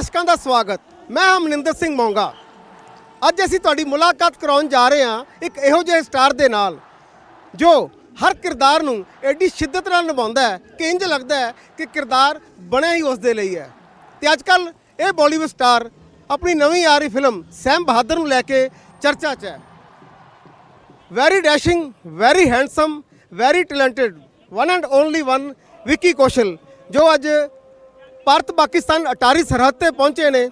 ਦਰਸ਼ਕਾਂ ਦਾ ਸਵਾਗਤ। ਮੈਂ ਅਮਰਿੰਦਰ ਸਿੰਘ ਮੋਂਗਾ। ਅੱਜ ਅਸੀਂ ਤੁਹਾਡੀ ਮੁਲਾਕਾਤ ਕਰਾਉਣ ਜਾ ਰਹੇ ਹਾਂ ਇੱਕ ਇਹੋ ਜਿਹੇ ਸਟਾਰ ਦੇ ਨਾਲ ਜੋ ਹਰ ਕਿਰਦਾਰ ਨੂੰ ਐਡੀ ਸ਼ਿੱਦਤ ਨਾਲ ਨਿਭਾਉਂਦਾ ਹੈ ਕਿ ਇੰਜ ਲੱਗਦਾ ਹੈ ਕਿ ਕਿਰਦਾਰ ਬਣਿਆ ਹੀ ਉਸ ਦੇ ਲਈ ਹੈ। ਤੇ ਅੱਜ ਕੱਲ੍ਹ ਇਹ ਬਾਲੀਵੁੱਡ ਸਟਾਰ ਆਪਣੀ ਨਵੀਂ ਆ ਰਹੀ ਫਿਲਮ ਸੈਮ ਬਹਾਦਰ ਨੂੰ ਲੈ ਕੇ ਚਰਚਾ 'ਚ ਹੈ। Very dashing, very handsome, very talented, one and only one Vicky Kaushal, ਜੋ ਅੱਜ ਭਾਰਤ ਪਾਕਿਸਤਾਨ ਅਟਾਰੀ ਸਰਹੱਦ ਤੇ ਪਹੁੰਚੇ ਨੇ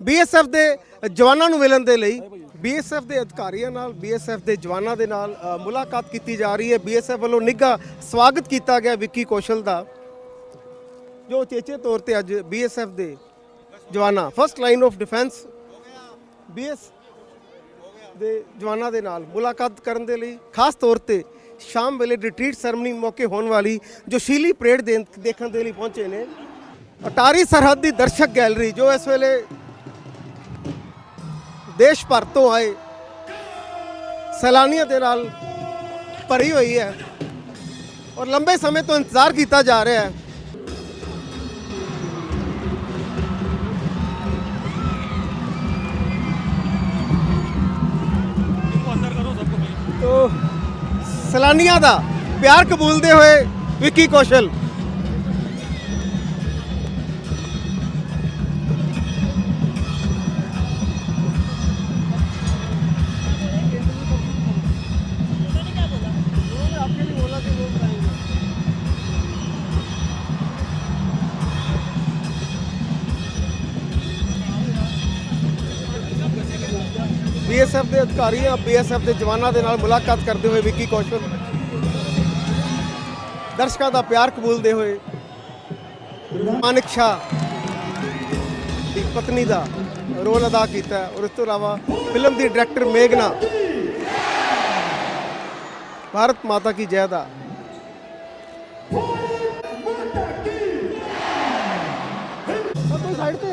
BSF ਦੇ ਜਵਾਨਾਂ ਨੂੰ ਮਿਲਣ ਦੇ ਲਈ। BSF ਦੇ ਅਧਿਕਾਰੀਆਂ ਨਾਲ, BSF ਦੇ ਜਵਾਨਾਂ ਦੇ ਨਾਲ ਮੁਲਾਕਾਤ ਕੀਤੀ ਜਾ ਰਹੀ ਹੈ। BSF ਵੱਲੋਂ ਨਿੱਘਾ ਸਵਾਗਤ ਕੀਤਾ ਗਿਆ ਵਿੱਕੀ ਕੌਸ਼ਲ ਦਾ, ਜੋ ਉਚੇਚੇ ਤੌਰ ਤੇ ਅੱਜ BSF ਦੇ ਜਵਾਨਾਂ, first line of defence BS ਦੇ ਜਵਾਨਾਂ ਦੇ ਨਾਲ ਮੁਲਾਕਾਤ ਕਰਨ ਦੇ ਲਈ ਖਾਸ ਤੌਰ ਤੇ ਸ਼ਾਮ ਵੇਲੇ ਰਿਟਰੀਟ ਸੈਰਮਨੀ ਮੌਕੇ ਹੋਣ ਵਾਲੀ ਜੋ ਸ਼ੀਲੀ ਪਰੇਡ ਦੇਖਣ ਦੇ ਲਈ ਪਹੁੰਚੇ ਨੇ। ਅਟਾਰੀ ਸਰਹੱਦ ਦੀ ਦਰਸ਼ਕ ਗੈਲਰੀ ਜੋ ਇਸ ਵੇਲੇ ਦੇਸ਼ ਭਰ ਤੋਂ ਆਏ ਸੈਲਾਨੀਆਂ ਦੇ ਨਾਲ ਭਰੀ ਹੋਈ ਹੈ ਔਰ ਲੰਬੇ ਸਮੇਂ ਤੋਂ ਇੰਤਜ਼ਾਰ ਕੀਤਾ ਜਾ ਰਿਹਾ ਹੈ। तो सैलानियों का प्यार कबूलते हुए विक्की कौशल। BSF ਦੇ ਅਧਿਕਾਰੀਆਂ, BSF ਦੇ ਜਵਾਨਾਂ ਦੇ ਨਾਲ ਮੁਲਾਕਾਤ ਕਰਦੇ ਹੋਏ ਵਿੱਕੀ ਕੌਸ਼ਲ ਦਰਸ਼ਕਾਂ ਦਾ ਪਿਆਰ ਕਬੂਲਦੇ ਹੋਏ ਮਾਨਿਕ ਸ਼ਾਹ ਦੀ ਪਤਨੀ ਦਾ ਰੋਲ ਅਦਾ ਕੀਤਾ ਔਰ ਇਸ ਤੋਂ ਇਲਾਵਾ ਫਿਲਮ ਦੀ ਡਾਇਰੈਕਟਰ ਮੇਘਨਾ, ਭਾਰਤ ਮਾਤਾ ਕੀ ਜੈ ਦਾ ਸਾਈਡ ਤੇ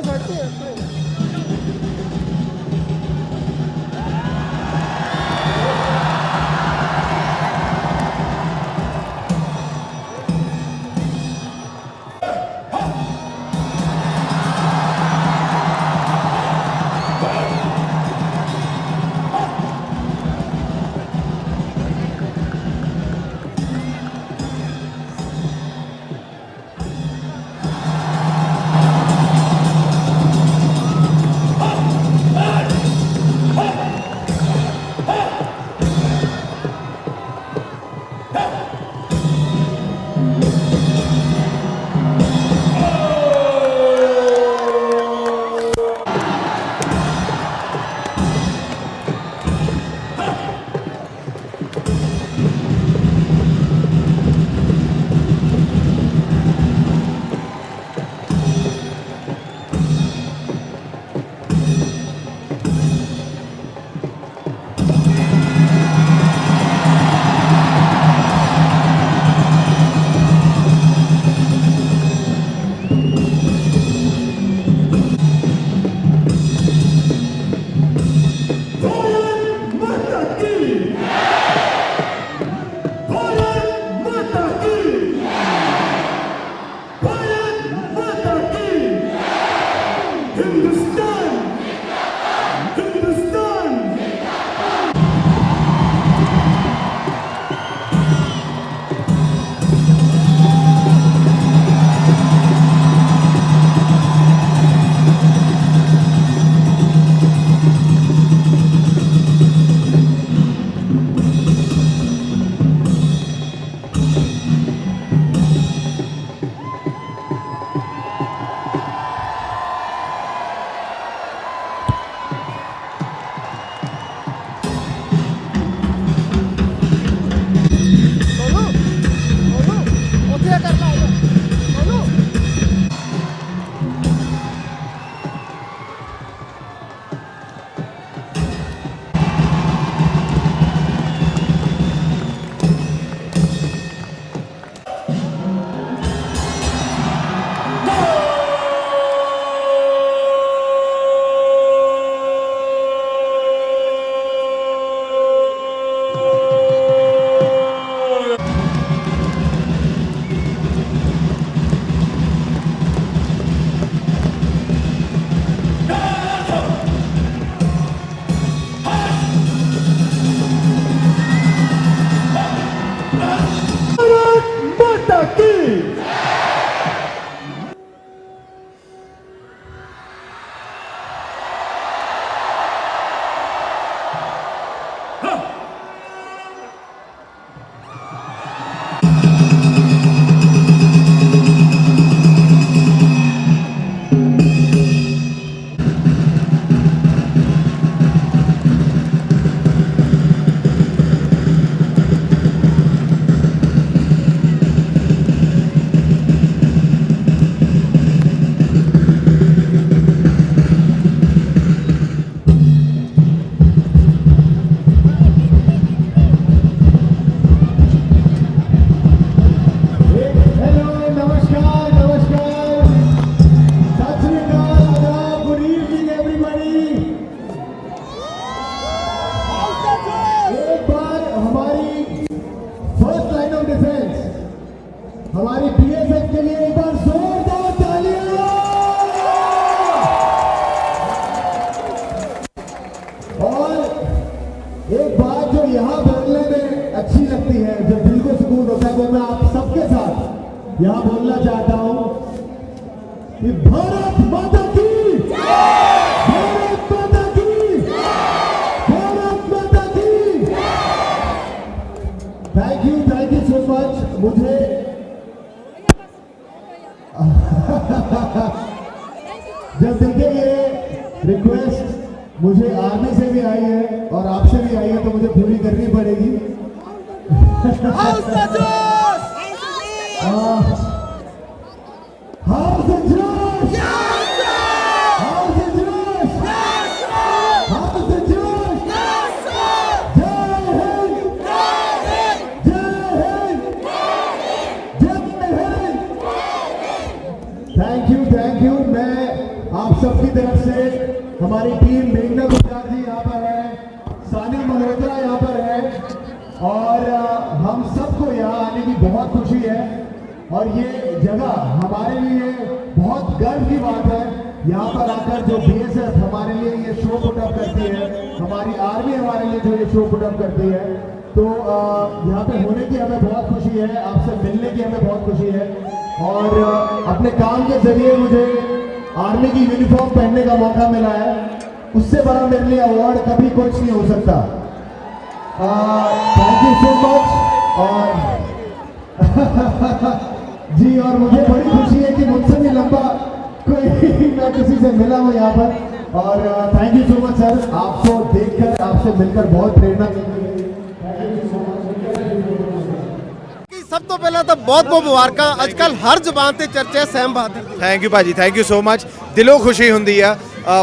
रिक्वेस्ट मुझे आर्मी से भी आई है और आपसे भी आई है, तो मुझे पूरी करनी पड़ेगी। हाउस द जोश! हाउस द जोश! हाउस द जोश! हाउस द जोश! जय हिंद! जय हिंद! जय हिंद! Thank you. मैं आप सबकी तरफ से, हमारी टीम मेघना गुलजार जी यहाँ पर है, सानिया मल्होत्रा यहाँ पर है, और हम सबको यहाँ आने की बहुत खुशी है। और ये जगह हमारे लिए बहुत गर्व की बात है। यहाँ पर आकर जो बीएसएफ हमारे लिए ये शो पुट अप करती है, हमारी आर्मी हमारे लिए जो ये शो पुट अप करती है, तो यहाँ पे होने की हमें बहुत खुशी है, आपसे मिलने की हमें बहुत खुशी है। और अपने काम के जरिए मुझे आर्मी की यूनिफॉर्म पहनने का मौका मिला है, उससे बड़ा मेरे लिए अवार्ड कभी कुछ नहीं हो सकता। Thank you so much. और जी, और मुझे बड़ी खुशी है कि मुझसे भी लंबा कोई मैं किसी से मिला हूँ यहाँ पर। और thank you so much sir, आपको देखकर, आपसे मिलकर बहुत प्रेरणा मिली। ਸਭ ਤੋਂ ਪਹਿਲਾਂ ਤਾਂ ਬਹੁਤ-ਬਹੁਤ ਮੁਬਾਰਕਾਂ। ਅੱਜ ਕੱਲ ਹਰ ਜ਼ੁਬਾਨ ਤੇ ਚਰਚਾ ਹੈ ਸੈਮ ਬਹਾਦਰ ਦੀ। ਥੈਂਕ ਯੂ ਭਾਜੀ, ਥੈਂਕ ਯੂ ਸੋ ਮਚ। ਦਿਲੋਂ ਖੁਸ਼ੀ ਹੁੰਦੀ ਆ।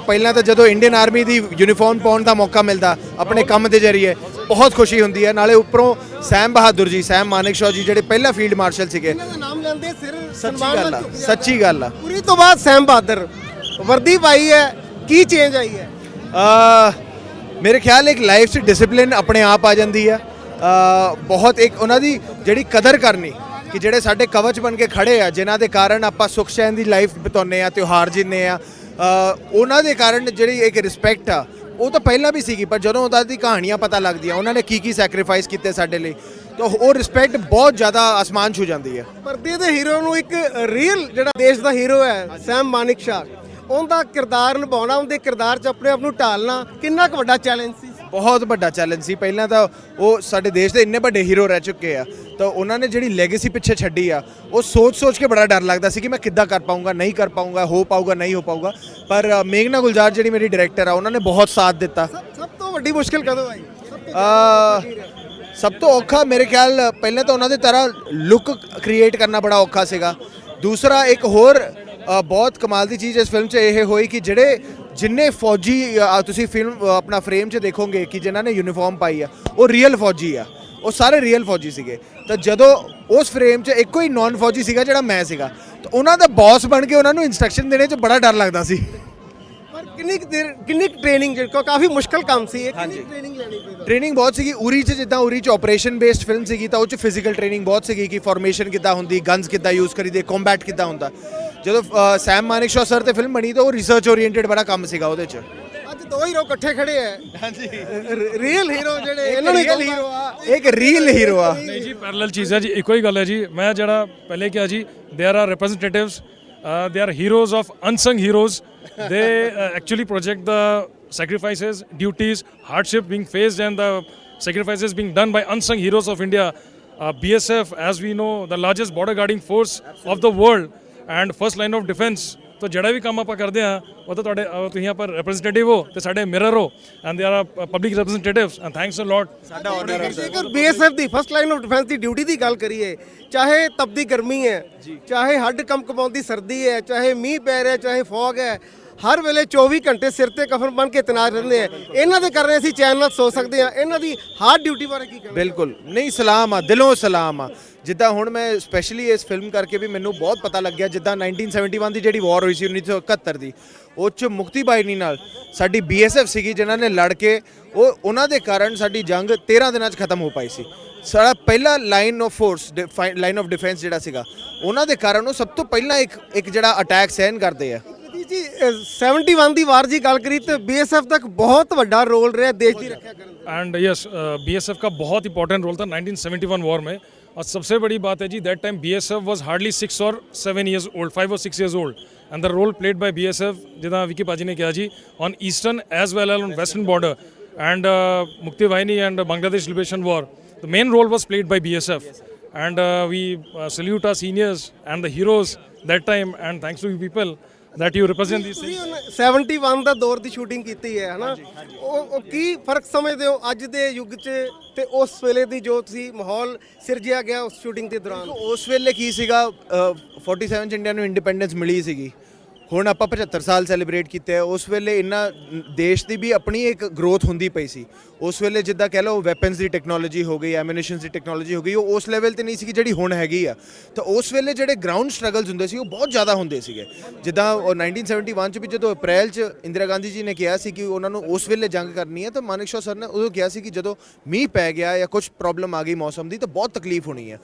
ਪਹਿਲਾਂ ਤਾਂ ਜਦੋਂ ਇੰਡੀਅਨ ਆਰਮੀ ਦੀ ਯੂਨੀਫਾਰਮ ਪਾਉਣ ਦਾ ਮੌਕਾ ਮਿਲਦਾ ਆਪਣੇ ਕੰਮ ਦੇ ਜ਼ਰੀਏ, ਬਹੁਤ ਖੁਸ਼ੀ ਹੁੰਦੀ ਹੈ। ਨਾਲੇ ਉੱਪਰੋਂ ਸੈਮ ਬਹਾਦਰ ਜੀ, ਸੈਮ ਮਾਨੇਕਸ਼ੌ ਜੀ, ਜਿਹੜੇ ਪਹਿਲਾ ਫੀਲਡ ਮਾਰਸ਼ਲ ਸੀਗੇ। ਇਹਨਾਂ ਦਾ ਨਾਮ ਲੈਂਦੇ ਸਿਰ ਸੱਚੀ ਸਨਮਾਨ ਗੱਲ ਨਾਲ ਆ, ਝੁਕ ਜਾਂਦਾ। ਸੱਚੀ ਗੱਲ ਆ। ਪੂਰੀ ਤੋਂ ਬਾਅਦ ਸੈਮ ਬਹਾਦਰ ਵਰਦੀ ਪਾਈ ਹੈ, ਕੀ ਚੇਂਜ ਆਈ ਹੈ? ਮੇਰੇ ਖਿਆਲ ਇੱਕ ਲਾਈਫ 'ਚ ਡਿਸਪਲਿਨ ਆਪਣੇ ਆਪ ਆ ਜਾਂਦੀ ਆ। ਬਹੁਤ ਇੱਕ ਉਹਨਾਂ ਦੀ ਜਿਹੜੀ ਕਦਰ ਕਰਨੀ, ਕਿ ਜਿਹੜੇ ਸਾਡੇ ਕਵਚ ਬਣ ਕੇ ਖੜੇ ਆ, ਜਿਨ੍ਹਾਂ ਦੇ ਕਾਰਨ ਆਪਾਂ ਸੁਖ ਚੈਨ ਦੀ ਲਾਈਫ ਬਿਤਾਉਂਦੇ ਆ, ਤਿਉਹਾਰ ਜਿੰਨੇ ਆ, ਉਹਨਾਂ ਦੇ ਕਾਰਨ ਜਿਹੜੀ ਇੱਕ ਰਿਸਪੈਕਟ ਆ, ਉਹ ਤਾਂ ਪਹਿਲਾਂ ਵੀ ਸੀਗੀ, ਪਰ ਜਦੋਂ ਉਹਨਾਂ ਦੀ ਕਹਾਣੀਆਂ ਪਤਾ ਲੱਗਦੀਆਂ, ਉਹਨਾਂ ਨੇ ਕੀ ਸੈਕਰੀਫਾਈਸ ਕੀਤੇ ਸਾਡੇ ਲਈ, ਤਾਂ ਉਹ ਰਿਸਪੈਕਟ ਬਹੁਤ ਜ਼ਿਆਦਾ ਅਸਮਾਨ ਛੂ ਜਾਂਦੀ ਹੈ। ਪਰਦੇ ਦੇ ਹੀਰੋ ਨੂੰ ਇੱਕ ਰੀਅਲ ਜਿਹੜਾ ਦੇਸ਼ ਦਾ ਹੀਰੋ ਹੈ ਸੈਮ ਮਾਨੇਕਸ਼ੌ, ਉਹਦਾ ਕਿਰਦਾਰ ਨਿਭਾਉਣਾ, ਉਹਦੇ ਕਿਰਦਾਰ 'ਚ ਆਪਣੇ ਆਪ ਨੂੰ ਢਾਲਣਾ ਕਿੰਨਾ ਕੁ ਵੱਡਾ ਚੈਲੰਜ ਸੀ? ਬਹੁਤ ਵੱਡਾ ਚੈਲੰਜ ਸੀ। ਪਹਿਲਾਂ ਤਾਂ ਉਹ ਸਾਡੇ ਦੇਸ਼ ਦੇ ਇੰਨੇ ਵੱਡੇ ਹੀਰੋ ਰਹਿ ਚੁੱਕੇ ਆ, ਤਾਂ ਉਹਨਾਂ ਨੇ ਜਿਹੜੀ ਲੈਗੇਸੀ ਪਿੱਛੇ ਛੱਡੀ ਆ, ਉਹ ਸੋਚ ਕੇ ਬੜਾ ਡਰ ਲੱਗਦਾ ਸੀ ਕਿ ਮੈਂ ਕਿੱਦਾਂ ਕਰ ਪਾਊਂਗਾ, ਨਹੀਂ ਕਰ ਪਾਊਂਗਾ, ਹੋ ਪਾਊਗਾ, ਨਹੀਂ ਹੋ ਪਾਊਗਾ। ਪਰ ਮੇਘਨਾ ਗੁਲਜ਼ਾਰ ਜਿਹੜੀ ਮੇਰੀ ਡਾਇਰੈਕਟਰ ਆ, ਉਹਨਾਂ ਨੇ ਬਹੁਤ ਸਾਥ ਦਿੱਤਾ। ਸਭ ਤੋਂ ਵੱਡੀ ਮੁਸ਼ਕਿਲ ਕਦੋਂ ਆਈ? ਸਭ ਤੋਂ ਔਖਾ ਮੇਰੇ ਖਿਆਲ ਪਹਿਲਾਂ ਤਾਂ ਉਹਨਾਂ ਦੇ ਤਰ੍ਹਾਂ ਲੁੱਕ ਕ੍ਰੀਏਟ ਕਰਨਾ ਬੜਾ ਔਖਾ ਸੀਗਾ। ਦੂਸਰਾ ਇੱਕ ਹੋਰ ਬਹੁਤ ਕਮਾਲ ਦੀ ਚੀਜ਼ ਇਸ ਫਿਲਮ 'ਚ ਇਹ ਹੋਈ ਕਿ ਜਿਹੜੇ ਜਿੰਨੇ ਫੌਜੀ ਤੁਸੀਂ ਫਿਲਮ ਆਪਣਾ ਫਰੇਮ 'ਚ ਦੇਖੋਗੇ ਕਿ ਜਿਨ੍ਹਾਂ ਨੇ ਯੂਨੀਫਾਰਮ ਪਾਈ ਆ, ਉਹ ਰੀਅਲ ਫੌਜੀ ਆ, ਉਹ ਸਾਰੇ ਰੀਅਲ ਫੌਜੀ ਸੀਗੇ। ਤਾਂ ਜਦੋਂ ਉਸ ਫਰੇਮ 'ਚ ਇੱਕੋ ਹੀ ਨਾਨ ਫੌਜੀ ਸੀਗਾ ਜਿਹੜਾ ਮੈਂ ਸੀਗਾ, ਤਾਂ ਉਹਨਾਂ ਦਾ ਬੌਸ ਬਣ ਕੇ ਉਹਨਾਂ ਨੂੰ ਇਨਸਟਰਕਸ਼ਨ ਦੇਣੇ 'ਚ ਬੜਾ ਡਰ ਲੱਗਦਾ ਸੀ। ਪਰ ਕਿੰਨੀ ਟ੍ਰੇਨਿੰਗ, ਜਿਹੜਾ ਕਾਫੀ ਮੁਸ਼ਕਲ ਕੰਮ ਸੀ ਇਹ, ਕਿੰਨੀ ਟ੍ਰੇਨਿੰਗ ਲੈਣੀ ਪਈ? ਟ੍ਰੇਨਿੰਗ ਬਹੁਤ ਸੀਗੀ। ਉਰੀ 'ਚ ਜਿੱਦਾਂ ਉਰੀ 'ਚ ਆਪਰੇਸ਼ਨ ਬੇਸਡ ਫਿਲਮ ਸੀਗੀ, ਤਾਂ ਉਹ 'ਚ ਫਿਜ਼ੀਕਲ ਟ੍ਰੇਨਿੰਗ ਬਹੁਤ ਸੀਗੀ ਕਿ ਫਾਰਮੇਸ਼ਨ ਕਿੱਦਾਂ ਹੁੰਦੀ, ਗਨਸ ਕਿੱਦਾਂ ਯੂਜ਼ ਕਰੀਦੇ, ਕੰਬੈਟ ਕਿੱਦਾਂ ਹੁੰਦਾ। ਜਦੋਂ ਸੈਮ ਮਾਨੇਕਸ਼ੌ ਸਰ ਤੇ ਫਿਲਮ ਬਣੀ, ਤਾਂ ਉਹ ਰਿਸਰਚ ਓਰੀਐਂਟਡ ਬੜਾ ਕੰਮ ਸੀਗਾ ਉਹਦੇ 'ਚ। ਅੱਜ ਦੋ ਹੀਰੋ ਇਕੱਠੇ ਖੜੇ ਆ। ਹਾਂਜੀ, ਰੀਅਲ ਹੀਰੋ ਜਿਹੜੇ ਇਹਨਾਂ ਨੂੰ ਰੀਅਲ ਹੀਰੋ ਆ, ਇੱਕ ਰੀਅਲ ਹੀਰੋ ਆ। ਨਹੀਂ ਜੀ, ਪੈਰਲਲ ਚੀਜ਼ ਹੈ ਜੀ, ਇੱਕੋ ਹੀ ਗੱਲ ਹੈ ਜੀ। ਮੈਂ ਜਿਹੜਾ ਪਹਿਲੇ ਕਿਹਾ ਜੀ, there are representatives, they are heroes of unsung heroes. They actually project the sacrifices, duties, hardship being faced and the sacrifices being done by unsung heroes of India. BSF, as we know, the largest border guarding force of the world and first line of defense. तो ਜਿਹੜਾ ਵੀ ਕੰਮ ਆਪਾਂ ਕਰਦੇ ਆ, ਉਹ ਤਾਂ ਤੁਹਾਡੇ ਤੁਸੀਂ ਆਪਾਂ ਰਿਪਰੈਜ਼ੈਂਟੇਟਿਵ ਹੋ ਤੇ ਸਾਡੇ ਮਿਰਰ ਹੋ, and they are public representatives, and thanks a lot. ਸਾਡਾ ਆਰਡਰ ਹੈ ਜੇਕਰ ਬੀਐਸਐਫ ਦੀ ਫਸਟ ਲਾਈਨ ਆਫ ਡਿਫੈਂਸ ਦੀ ਡਿਊਟੀ ਦੀ ਗੱਲ ਕਰੀਏ, ਚਾਹੇ ਤਪਦੀ ਗਰਮੀ ਹੈ, ਚਾਹੇ ਹੱਡ ਕੰਪਕਮਾਉਂਦੀ ਸਰਦੀ ਹੈ, ਚਾਹੇ ਮੀਂਹ ਪੈ ਰਿਹਾ, ਚਾਹੇ ਫੌਗ ਹੈ, ਹਰ ਵੇਲੇ 24 ਘੰਟੇ ਸਿਰ ਤੇ ਕਫਨ ਬਣ ਕੇ ਤੈਨਾਤ ਰਹਿੰਦੇ ਆ। ਇਹਨਾਂ ਦੇ ਕਾਰਨ ਅਸੀਂ ਚੈਨ ਨਾਲ ਸੋ ਸਕਦੇ ਆ। ਇਹਨਾਂ ਦੀ ਹਾਰਡ ਡਿਊਟੀ ਬਾਰੇ ਕੀ ਕਹਿਣਾ? ਬਿਲਕੁਲ ਨਹੀਂ, ਸਲਾਮ ਆ, ਦਿਲੋਂ ਸਲਾਮ ਆ। ਜਿੱਦਾਂ ਹੁਣ ਮੈਂ ਸਪੈਸ਼ਲੀ ਇਸ ਫਿਲਮ ਕਰਕੇ ਵੀ ਮੈਨੂੰ ਬਹੁਤ ਪਤਾ ਲੱਗਿਆ, ਜਿੱਦਾਂ 1971 ਦੀ ਜਿਹੜੀ ਵਾਰ ਹੋਈ ਸੀ, 1971 ਦੀ, ਉਹ 'ਚ ਮੁਕਤੀ ਬਾਈਨੀ ਨਾਲ ਸਾਡੀ BSF ਸੀਗੀ, ਜਿਨ੍ਹਾਂ ਨੇ ਲੜ ਕੇ ਉਹਨਾਂ ਦੇ ਕਾਰਨ ਸਾਡੀ ਜੰਗ 13 ਦਿਨਾਂ 'ਚ ਖਤਮ ਹੋ ਪਾਈ ਸੀ। ਸਾਡਾ ਪਹਿਲਾ line of force, line of defence ਜਿਹੜਾ ਸੀਗਾ, ਉਹਨਾਂ ਦੇ ਕਾਰਨ ਉਹ ਸਭ ਤੋਂ ਪਹਿਲਾਂ ਇੱਕ ਜਿਹੜਾ ਅਟੈਕ ਸਹਿਨ ਕਰਦੇ ਆ। ਜੀ 71 ਦੀ ਵਾਰ ਦੀ ਗੱਲ ਕਰੀ ਤਾਂ BSF ਤੱਕ ਬਹੁਤ ਵੱਡਾ ਰੋਲ ਰਿਹਾ ਦੇਸ਼ ਦੀ ਰੱਖਿਆ ਕਰਨ ਦਾ। एंड यस, BSF का बहुत इंपॉर्टेंट रोल था 1971 वॉर में। और सबसे बड़ी बात है ji, that time BSF was hardly 6 or 7 years old, 5 or 6 years old, and the role played by BSF, जिदा विकी पाजी ने कहा जी, on eastern as well as on western border and Mukti Bahini and Bangladesh Liberation War, the main role was played by BSF. And we salute our seniors and the heroes that time, and thanks to you people, that you represent these things. ਤੁਸੀਂ 71 ਦਾ ਦੌਰ ਦੀ shooting ਕੀਤੀ ਹੈ ਹਨਾ, ਉਹ ਕੀ ਫਰਕ ਸਮਝਦੇ ਹੋ ਅੱਜ ਦੇ ਯੁੱਗ 'ਚ ਤੇ ਉਸ ਵੇਲੇ ਦੀ ਜੋ ਤੁਸੀਂ ਮਾਹੌਲ ਸਿਰਜਿਆ ਗਿਆ ਉਸ ਸ਼ੂਟਿੰਗ ਦੇ ਦੌਰਾਨ? ਉਸ ਵੇਲੇ ਕੀ ਸੀਗਾ 47 ਚ ਇੰਡੀਆ ਨੂੰ ਇੰਡੀਪੈਂਡੈਂਸ ਮਿਲੀ ਸੀਗੀ, ਹੁਣ ਆਪਾਂ 75 ਸਾਲ ਸੈਲੀਬ੍ਰੇਟ ਕੀਤੇ ਆ। ਉਸ ਵੇਲੇ ਇੰਨਾ ਦੇਸ਼ ਦੀ ਵੀ ਆਪਣੀ ਇੱਕ ਗਰੋਥ ਹੁੰਦੀ ਪਈ ਸੀ। ਉਸ ਵੇਲੇ ਜਿੱਦਾਂ ਕਹਿ ਲਓ ਵੈਪਨਸ ਦੀ ਟੈਕਨੋਲੋਜੀ ਹੋ ਗਈ, ਐਮੂਨੀਸ਼ਨਸ ਦੀ ਟੈਕਨੋਲੋਜੀ ਹੋ ਗਈ, ਉਹ ਉਸ ਲੈਵਲ ਤੇ ਨਹੀਂ ਸੀ ਜਿਹੜੀ ਹੁਣ ਹੈਗੀ ਆ। ਤਾਂ ਉਸ ਵੇਲੇ ਜਿਹੜੇ ਗਰਾਊਂਡ ਸਟਰਗਲਸ ਹੁੰਦੇ ਸੀ ਉਹ ਬਹੁਤ ਜ਼ਿਆਦਾ ਹੁੰਦੇ ਸੀਗੇ। ਜਿੱਦਾਂ 1971 ਚ ਵੀ ਜਦੋਂ ਅਪ੍ਰੈਲ ਚ ਇੰਦਰਾ ਗਾਂਧੀ ਜੀ ਨੇ ਕਿਹਾ ਸੀ ਕਿ ਉਹਨਾਂ ਨੂੰ ਉਸ ਵੇਲੇ ਜੰਗ ਕਰਨੀ ਹੈ, ਤਾਂ ਮਾਨਿਕਸ਼ਾ ਸਰ ਨੇ ਉਦੋਂ ਕਿਹਾ ਸੀ ਕਿ ਜਦੋਂ ਮੀਂਹ ਪੈ ਗਿਆ ਜਾਂ ਕੁਝ ਪ੍ਰੋਬਲਮ ਆ ਗਈ ਮੌਸਮ ਦੀ ਤਾਂ ਬਹੁਤ ਤਕਲੀਫ ਹੋਣੀ ਹੈ।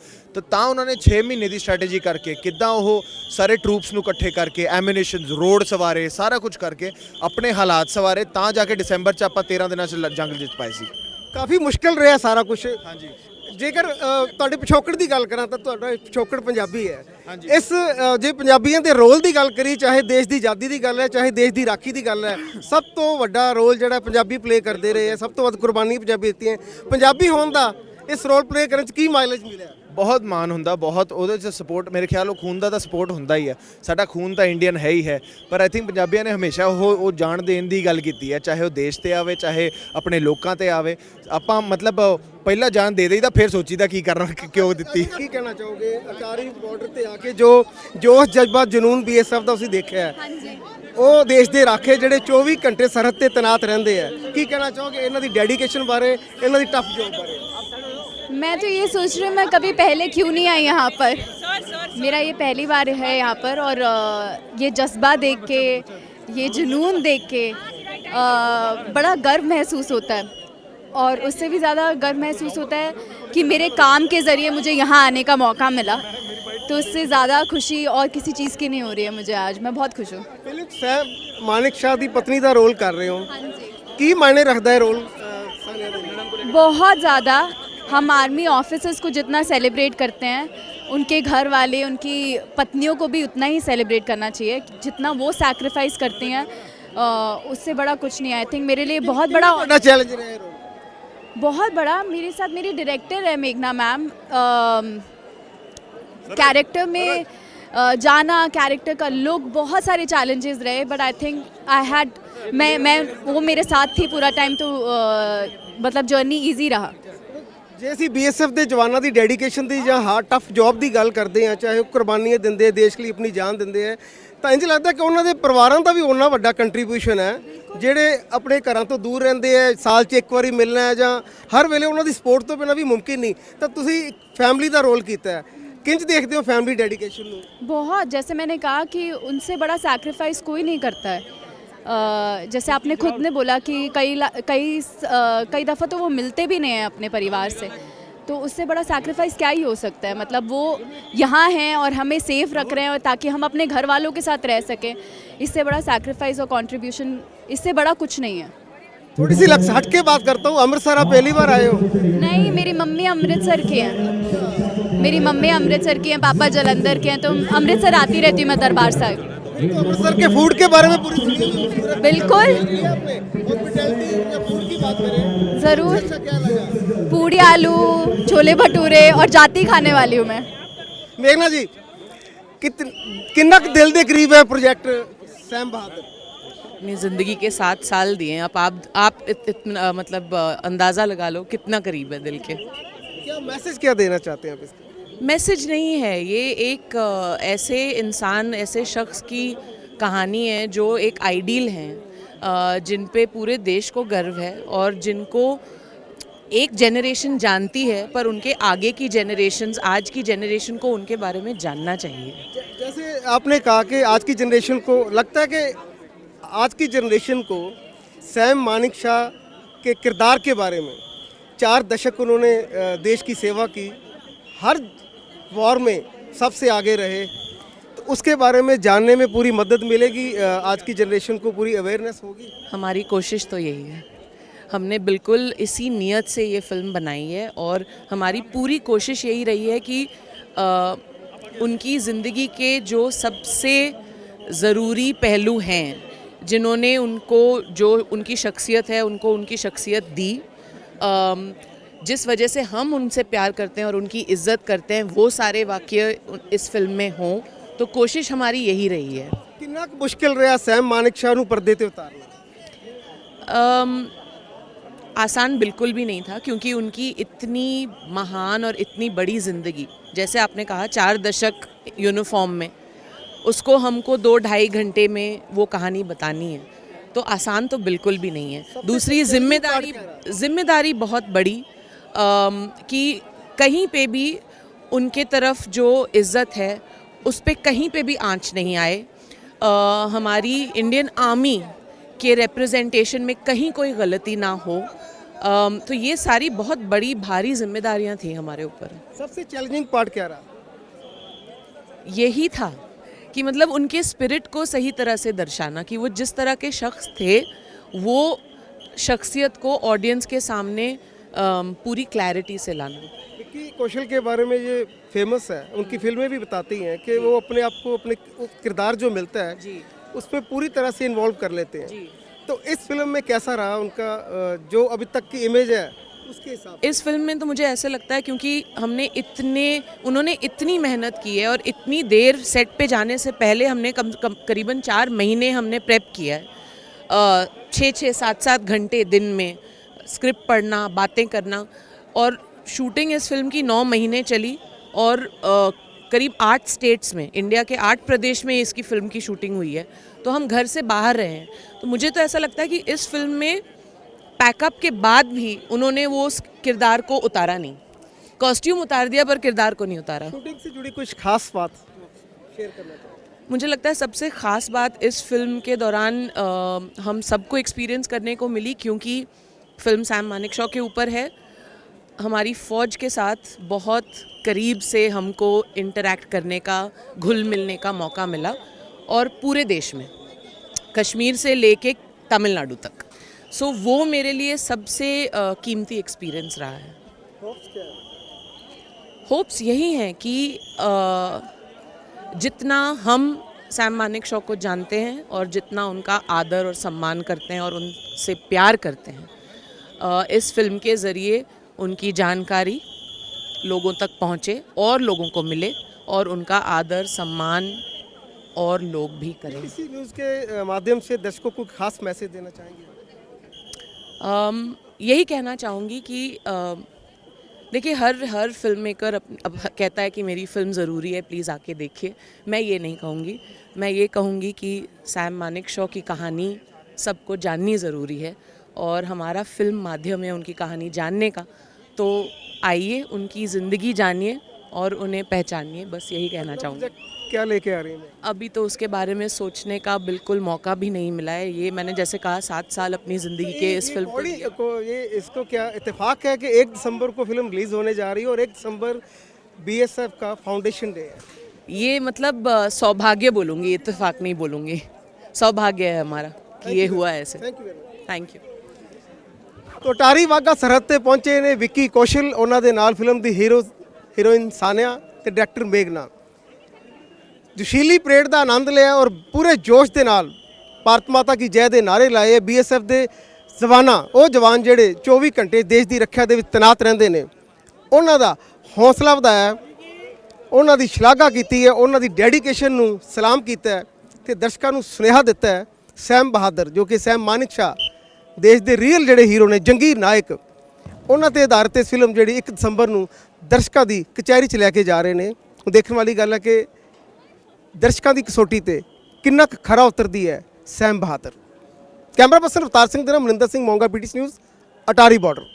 ਤਾਂ ਉਹਨਾਂ ਨੇ 6 ਮਹੀਨੇ ਦੀ ਸਟ੍ਰੈਟਜੀ ਕਰਕੇ ਕਿੱਦਾਂ ਉਹ ਸਾਰੇ ਟਰੂਪਸ ਨੂੰ ਇਕੱਠੇ ਕਰਕੇ ਐਮੂਨੀਸ਼ਨ ਰੋਡ ਸਵਾਰੇ ਸਾਰਾ ਕੁਝ ਕਰਕੇ ਆਪਣੇ ਹਾਲਾਤ ਸਵਾਰੇ, ਤਾਂ ਜਾ ਕੇ ਦਸੰਬਰ ਚ ਆਪਾਂ 13 ਦਿਨਾਂ ਚ ਜੰਗ ਜਿੱਤ ਪਾਏ ਸੀ। ਕਾਫੀ ਮੁਸ਼ਕਲ ਰਿਹਾ ਸਾਰਾ ਕੁਝ। ਹਾਂਜੀ, ਜੇਕਰ ਤੁਹਾਡੇ ਪਿਛੋਕੜ ਦੀ ਗੱਲ ਕਰਾਂ ਤਾਂ ਤੁਹਾਡਾ ਪਿਛੋਕੜ ਪੰਜਾਬੀ ਹੈ। ਇਸ ਜੇ ਪੰਜਾਬੀਆਂ ਦੇ ਰੋਲ ਦੀ ਗੱਲ ਕਰੀ, ਚਾਹੇ ਦੇਸ਼ ਦੀ ਆਜ਼ਾਦੀ ਦੀ ਗੱਲ ਹੈ, ਚਾਹੇ ਦੇਸ਼ ਦੀ ਰਾਖੀ ਦੀ ਗੱਲ ਹੈ, ਸਭ ਤੋਂ ਵੱਡਾ ਰੋਲ ਜਿਹੜਾ ਪੰਜਾਬੀ ਪਲੇ ਕਰਦੇ ਰਹੇ ਹੈ, ਸਭ ਤੋਂ ਵੱਧ ਕੁਰਬਾਨੀ ਪੰਜਾਬੀ ਦਿੱਤੀ ਹੈ। ਪੰਜਾਬੀ ਹੋਣ ਦਾ ਇਸ ਰੋਲ ਪਲੇ ਕਰਨ 'ਚ ਕੀ ਮਾਈਲੇਜ ਮਿਲਿਆ? ਬਹੁਤ ਮਾਣ ਹੁੰਦਾ, ਬਹੁਤ ਉਹਦੇ 'ਚ ਸਪੋਰਟ, ਮੇਰੇ ਖਿਆਲ ਉਹ ਖੂਨ ਦਾ ਤਾਂ ਸਪੋਰਟ ਹੁੰਦਾ ਹੀ ਹੈ। ਸਾਡਾ ਖੂਨ ਤਾਂ ਇੰਡੀਅਨ ਹੈ ਹੀ ਹੈ, ਪਰ ਆਈ ਥਿੰਕ ਪੰਜਾਬੀਆਂ ਨੇ ਹਮੇਸ਼ਾ ਉਹ ਜਾਣ ਦੇਣ ਦੀ ਗੱਲ ਕੀਤੀ ਹੈ, ਚਾਹੇ ਉਹ ਦੇਸ਼ ਤੇ ਆਵੇ ਚਾਹੇ ਆਪਣੇ ਲੋਕਾਂ ਤੇ ਆਵੇ। ਆਪਾਂ ਮਤਲਬ ਪਹਿਲਾਂ ਜਾਨ ਦੇ ਦੇਈਦਾ, ਫਿਰ ਸੋਚੀਦਾ ਕੀ ਕਰਨਾ, ਕਿਉਂ ਦਿੱਤੀ। ਕੀ ਕਹਿਣਾ ਚਾਹੋਗੇ ਅਟਾਰੀ ਬਾਰਡਰ ਤੇ ਆ ਕੇ ਜੋ ਜੋਸ਼ ਜਜ਼ਬਾ ਜਨੂਨ BSF ਦਾ ਤੁਸੀਂ ਦੇਖਿਆ ਹੈ, ਉਹ ਦੇਸ਼ ਦੇ ਰਾਖੇ ਜਿਹੜੇ 24 ਘੰਟੇ ਸਰਹੱਦ ਤੇ ਤੈਨਾਤ ਰਹਿੰਦੇ ਆ, ਕੀ ਕਹਿਣਾ ਚਾਹੋਗੇ ਇਹਨਾਂ ਦੀ ਡੈਡੀਕੇਸ਼ਨ ਬਾਰੇ, ਇਹਨਾਂ ਦੀ ਟਫ ਜੌਬ ਬਾਰੇ? मैं तो ये सोच रही हूँ मैं कभी पहले क्यों नहीं आई यहाँ पर। मेरा ये पहली बार है यहाँ पर, और ये जज्बा देख के, ये जुनून देख के बड़ा गर्व महसूस होता है। और उससे भी ज़्यादा गर्व महसूस होता है कि मेरे काम के ज़रिए मुझे यहाँ आने का मौका मिला, तो उससे ज़्यादा खुशी और किसी चीज़ की नहीं हो रही है मुझे आज। मैं बहुत खुश हूँ। फिलिप सैम मानिक शाह की पत्नी का रोल कर रहे हो, की मायने रखता है रोल? बहुत ज़्यादा। हम आर्मी ऑफिसर्स को जितना सेलिब्रेट करते हैं, उनके घर वाले, उनकी पत्नियों को भी उतना ही सेलिब्रेट करना चाहिए, जितना वो सैक्रिफाइस करती हैं। उससे बड़ा कुछ नहीं। आई थिंक मेरे लिए बहुत बड़ा चैलेंज रहा है रोल, बहुत बड़ा। मेरे साथ मेरी डायरेक्टर है मेघना मैम, कैरेक्टर में जाना, कैरेक्टर का लुक, बहुत सारे चैलेंजेस रहे, but I think I had मैं वो मेरे साथ थी पूरा टाइम, तो मतलब जर्नी ईजी रहा। ਜੇ ਅਸੀਂ BSF ਦੇ ਜਵਾਨਾਂ ਦੀ ਡੈਡੀਕੇਸ਼ਨ ਦੀ ਜਾਂ ਹਾਰਡ ਟਫ ਜੌਬ ਦੀ ਗੱਲ ਕਰਦੇ ਹਾਂ, ਚਾਹੇ ਉਹ ਕੁਰਬਾਨੀਆਂ ਦਿੰਦੇ ਆ, ਦੇਸ਼ ਲਈ ਆਪਣੀ ਜਾਨ ਦਿੰਦੇ ਆ, ਤਾਂ ਇੰਝ ਲੱਗਦਾ ਕਿ ਉਹਨਾਂ ਦੇ ਪਰਿਵਾਰਾਂ ਦਾ ਵੀ ਉਹਨਾਂ ਵੱਡਾ ਕੰਟਰੀਬਿਊਸ਼ਨ ਹੈ, ਜਿਹੜੇ ਆਪਣੇ ਘਰਾਂ ਤੋਂ ਦੂਰ ਰਹਿੰਦੇ ਆ, ਸਾਲ 'ਚ ਇੱਕ ਵਾਰੀ ਮਿਲਣਾ ਹੈ ਜਾਂ ਹਰ ਵੇਲੇ ਉਹਨਾਂ ਦੀ ਸਪੋਰਟ ਤੋਂ ਬਿਨਾਂ ਵੀ ਮੁਮਕਿਨ ਨਹੀਂ। ਤਾਂ ਤੁਸੀਂ ਫੈਮਿਲੀ ਦਾ ਰੋਲ ਕੀਤਾ ਹੈ, किंच देखते हो फैमिली डेडिकेशन में? बहुत, जैसे मैंने कहा कि उनसे बड़ा सैक्रिफाइस कोई नहीं करता है। जैसे आपने खुद ने बोला कि कई दफ़ा तो वो मिलते भी नहीं हैं अपने परिवार से, तो उससे बड़ा सैक्रिफाइस क्या ही हो सकता है। मतलब वो यहाँ हैं और हमें सेफ़ रख रहे हैं, और ताकि हम अपने घर वालों के साथ रह सकें, इससे बड़ा सैक्रिफाइस और कंट्रीब्यूशन, इससे बड़ा कुछ नहीं है। थोड़ी सी लक्ष्य हट के बात करता हूँ, अमृतसर आप पहली बार आए हो? नहीं, मेरी मम्मी अमृतसर की हैं, मेरी मम्मी अमृतसर की हैं, पापा जलंधर के हैं, तो अमृतसर आती रहती हूँ मैं दरबार साहिब। तो अमृतसर के फूड के बारे में पूरी दुनिया में बिल्कुल, हॉस्पिटैलिटी या फूड की बात करें, ज़रूर। अच्छा क्या लगा? पूड़ी आलू, छोले भटूरे और जाती खाने वाली हूँ मैं। मेघना जी, कितना दिल के करीब है प्रोजेक्ट सैम बहादुर? अपनी ज़िंदगी के 7 साल दिए हैं। आप इतना मतलब अंदाज़ा लगा लो कितना करीब है दिल के। क्या मैसेज क्या देना चाहते हैं आप इसका? मैसेज नहीं है ये, एक ऐसे इंसान, ऐसे शख्स की कहानी है जो एक आइडियल हैं, जिन पे पूरे देश को गर्व है और जिनको एक जनरेशन जानती है, पर उनके आगे की जनरेशन्स, आज की जनरेशन को उनके बारे में जानना चाहिए। जैसे आपने कहा कि आज की जनरेशन को लगता है कि आज की जनरेशन को सैम मानिक शाह के किरदार के बारे में, 4 दशक उन्होंने देश की सेवा की, हर वॉर में सबसे आगे रहे, तो उसके बारे में जानने में पूरी मदद मिलेगी, आज की जनरेशन को पूरी अवेयरनेस होगी। हमारी कोशिश तो यही है, हमने बिल्कुल इसी नीयत से ये फ़िल्म बनाई है, और हमारी पूरी कोशिश यही रही है कि उनकी ज़िंदगी के जो सबसे ज़रूरी पहलू हैं, जिन्होंने उनको, जो उनकी शख्सियत है, उनको उनकी शख्सियत दी, जिस वजह से हम उनसे प्यार करते हैं और उनकी इज़्ज़त करते हैं, वो सारे वाक़ये इस फिल्म में हों, तो कोशिश हमारी यही रही है। ਕਿੰਨਾ ਕੁ ਮੁਸ਼ਕਿਲ ਰਿਹਾ ਸੈਮ ਮਾਨਿਕਸ਼ਾ ਨੂੰ ਪਰਦੇ ਤੇ ਉਤਾਰਨਾ? आसान बिल्कुल भी नहीं था, क्योंकि उनकी इतनी महान और इतनी बड़ी ज़िंदगी, जैसे आपने कहा 4 दशक यूनिफॉर्म में, उसको हमको 2-2.5 घंटे में वो कहानी बतानी है, तो आसान तो बिल्कुल भी नहीं है। दूसरी जिम्मेदारी बहुत बड़ी, कि कहीं पे भी उनके तरफ जो इज़्ज़त है उस पे कहीं पे भी आंच नहीं आए। हमारी इंडियन आर्मी के रिप्रेजेंटेशन में कहीं कोई गलती ना हो, तो ये सारी बहुत बड़ी भारी जिम्मेदारियां थी हमारे ऊपर। सबसे चैलेंजिंग पार्ट क्या रहा? यही था कि मतलब उनके स्पिरिट को सही तरह से दर्शाना, कि वो जिस तरह के शख्स थे वो शख्सियत को ऑडियंस के सामने पूरी क्लैरिटी से लाना। विक्की कौशल के बारे में ये फेमस है, उनकी फिल्में भी बताती हैं कि वो अपने आप को अपने किरदार जो मिलता है उस पर पूरी तरह से इन्वॉल्व कर लेते हैं। तो इस फिल्म में कैसा रहा उनका जो अभी तक की इमेज है उसके हिसाब से? इस फिल्म में तो मुझे ऐसे लगता है, क्योंकि उन्होंने इतनी मेहनत की है और इतनी देर सेट पे जाने से पहले हमने करीबन 4 महीने हमने प्रेप किया है, 6-6, 7-7 घंटे दिन में स्क्रिप्ट पढ़ना, बातें करना, और शूटिंग इस फिल्म की 9 महीने चली, और करीब 8 स्टेट्स में, इंडिया के 8 प्रदेश में इसकी फ़िल्म की शूटिंग हुई है, तो हम घर से बाहर रहे हैं। तो मुझे तो ऐसा लगता है कि इस फिल्म में पैकअप के बाद भी उन्होंने वो उस किरदार को उतारा नहीं, कॉस्ट्यूम उतार दिया पर किरदार को नहीं उतारा। शूटिंग से जुड़ी कुछ खास बात शेयर करना चाहूँ? मुझे लगता है सबसे ख़ास बात इस फिल्म के दौरान हम सबको एक्सपीरियंस करने को मिली, क्योंकि फिल्म सैम मानेकशॉ के ऊपर है। हमारी फ़ौज के साथ बहुत करीब से हमको इंटरैक्ट करने का, घुल मिलने का मौका मिला, और पूरे देश में, कश्मीर से लेके तमिलनाडु तक। सो वो मेरे लिए सबसे कीमती एक्सपीरियंस रहा है। होप्स यही हैं कि जितना हम सैम मानेकशॉ को जानते हैं और जितना उनका आदर और सम्मान करते हैं और उनसे प्यार करते हैं, इस फिल्म के ज़रिए उनकी जानकारी लोगों तक पहुँचे और लोगों को मिले, और उनका आदर सम्मान और लोग भी करें। इसी न्यूज़ के माध्यम से दर्शकों को खास मैसेज देना चाहेंगे? यही कहना चाहूँगी कि देखिए, हर फिल्म मेकर अब कहता है कि मेरी फ़िल्म ज़रूरी है, प्लीज़ आके देखिए। मैं ये नहीं कहूँगी, मैं ये कहूँगी कि सैम मानेकशॉ की कहानी सबको जाननी ज़रूरी है, और हमारा फिल्म माध्यम है उनकी कहानी जानने का। तो आइए, उनकी ज़िंदगी जानिए और उन्हें पहचानिए, बस यही कहना चाहूँगी। क्या लेके आ रही हैं? अभी तो उसके बारे में सोचने का बिल्कुल मौका भी नहीं मिला है। ये मैंने जैसे कहा 7 साल अपनी ज़िंदगी के इस फिल्म को ये इसको क्या इत्तेफाक है कि 1 दिसंबर को फिल्म रिलीज़ होने जा रही है और 1 दिसंबर BSF का फाउंडेशन डे है? ये मतलब सौभाग्य बोलूँगी, इत्तेफाक नहीं बोलूँगी। सौभाग्य है हमारा कि ये हुआ है ऐसे। Thank you. तो अटारी वाघा सरहद ਤੇ ਪਹੁੰਚੇ ਨੇ ਵਿੱਕੀ ਕੌਸ਼ਲ, ਉਹਨਾਂ ਦੇ ਨਾਲ ਫਿਲਮ ਦੀ ਹੀਰੋਇਨ ਸਾਨਿਆ ਤੇ ਡਾਇਰੈਕਟਰ ਮੇਘਨਾ। जोशीली परेड का आनंद लिया और पूरे जोश के नाल भारत माता की जय के नारे लाए। BSF के जवाना, वो जवान जोड़े 24 घंटे देश की रक्षा के तैनात रहते हैं, उन्हों का हौसला बढ़ाया, उन्हों की शलाघा की है, उन्हों की डेडिकेशन को सलाम किया तो दर्शकों को सुनेहा दिता है। सैम बहादुर जो कि सैम मानेकशॉ देश के रीयल जोड़े हीरो ने, जंगी नायक, उन्होंने आधारित इस फिल्म जी 1 दिसंबर को दर्शकों की कचहरी च लैके जा रहे हैं। देखने वाली गल है कि दर्शकों की कसौटी ते कितना खरा उतरती है सैम बहादुर। कैमरा पर्सन अवतार सिंह दे नाल मनिंदर सिंह मोंगा, PTC न्यूज़, अटारी बॉर्डर।